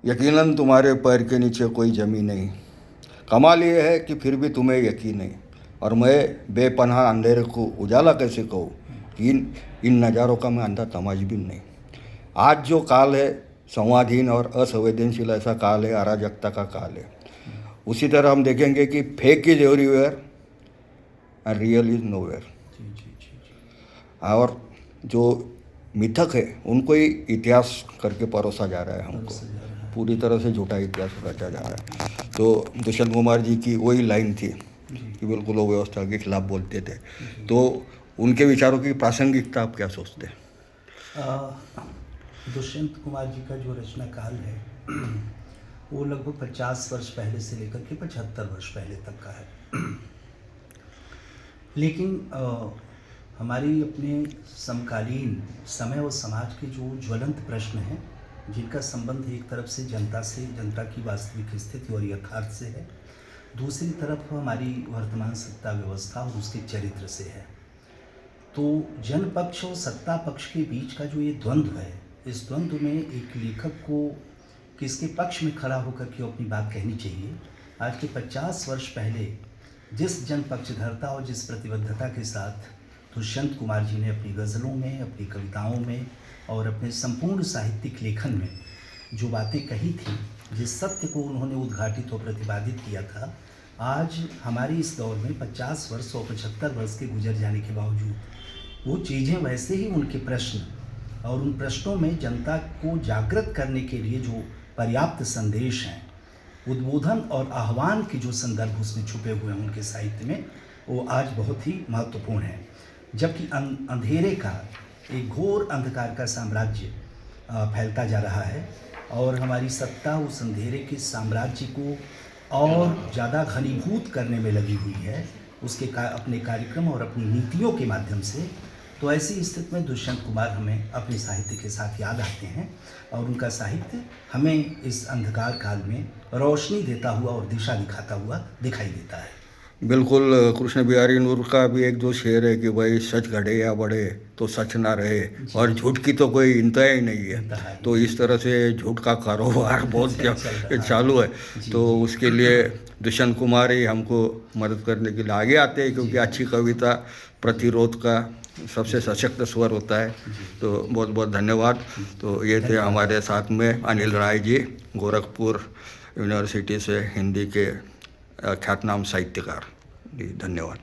यकीनन तुम्हारे पैर के नीचे कोई ज़मीन नहीं। कमाल ये है कि फिर भी तुम्हें यकीन नहीं। और मैं बेपनाह अंधेरे को उजाला कैसे कहूँ कि इन नज़ारों का मैं अंधा तमाशबीन नहीं। आज जो काल है संवादहीन और असंवेदनशील ऐसा काल है, अराजकता का काल है। उसी तरह हम देखेंगे कि fake is everywhere and real is nowhere. और जो मिथक है उनको ही इतिहास करके परोसा जा रहा है हमको। पूरी तरह से झूठा इतिहास रचा जा रहा है। तो दुष्यंत कुमार जी की वही लाइन थी कि बिल्कुल वो व्यवस्था के खिलाफ बोलते थे। तो उनके विचारों की प्रासंगिकता आप क्या सोचते हैं? दुष्यंत कुमार जी का जो रचना काल है वो लगभग 50 वर्ष पहले से लेकर के 75 वर्ष पहले तक का है। लेकिन हमारी अपने समकालीन समय और समाज के जो ज्वलंत प्रश्न हैं, जिनका संबंध एक तरफ से जनता की वास्तविक स्थिति और यथार्थ से है, दूसरी तरफ हमारी वर्तमान सत्ता व्यवस्था और उसके चरित्र से है। तो जन पक्ष और सत्ता पक्ष के बीच का जो ये द्वंद्व है, इस द्वंद्व में एक लेखक को किसके पक्ष में खड़ा होकर के अपनी बात कहनी चाहिए। आज के 50 वर्ष पहले जिस जन पक्षधरता और जिस प्रतिबद्धता के साथ दुष्यंत कुमार जी ने अपनी गज़लों में, अपनी कविताओं में और अपने संपूर्ण साहित्यिक लेखन में जो बातें कही थी, जिस सत्य को उन्होंने उद्घाटित और प्रतिपादित किया था, आज हमारे इस दौर में 50 वर्ष और 75 वर्ष के गुजर जाने के बावजूद वो चीज़ें वैसे ही, उनके प्रश्न और उन प्रश्नों में जनता को जागृत करने के लिए जो पर्याप्त संदेश हैं, उद्बोधन और आह्वान के जो संदर्भ उसमें छुपे हुए हैं उनके साहित्य में, वो आज बहुत ही महत्वपूर्ण है। जबकि अंधेरे का, एक घोर अंधकार का साम्राज्य फैलता जा रहा है और हमारी सत्ता उस अंधेरे के साम्राज्य को और ज़्यादा घनीभूत करने में लगी हुई है, उसके अपने कार्यक्रम और अपनी नीतियों के माध्यम से। तो ऐसी स्थिति में दुष्यंत कुमार हमें अपने साहित्य के साथ याद आते हैं और उनका साहित्य हमें इस अंधकार काल में रोशनी देता हुआ और दिशा दिखाता हुआ दिखाई देता है। बिल्कुल। कृष्ण बिहारी नूर का भी एक जो शेर है कि भाई सच घड़े या बढ़े तो सच ना रहे, और झूठ की तो कोई इंतहा ही नहीं है। तो इस तरह से झूठ का कारोबार बहुत चालू है। तो उसके लिए दुष्यंत कुमार ही हमको मदद करने के लिए आगे आते हैं, क्योंकि अच्छी कविता प्रतिरोध का सबसे सशक्त स्वर होता है। तो बहुत बहुत धन्यवाद। तो ये थे हमारे साथ में अनिल राय जी, गोरखपुर यूनिवर्सिटी से हिंदी के ख्यातनाम साहित्यकार जी। धन्यवाद।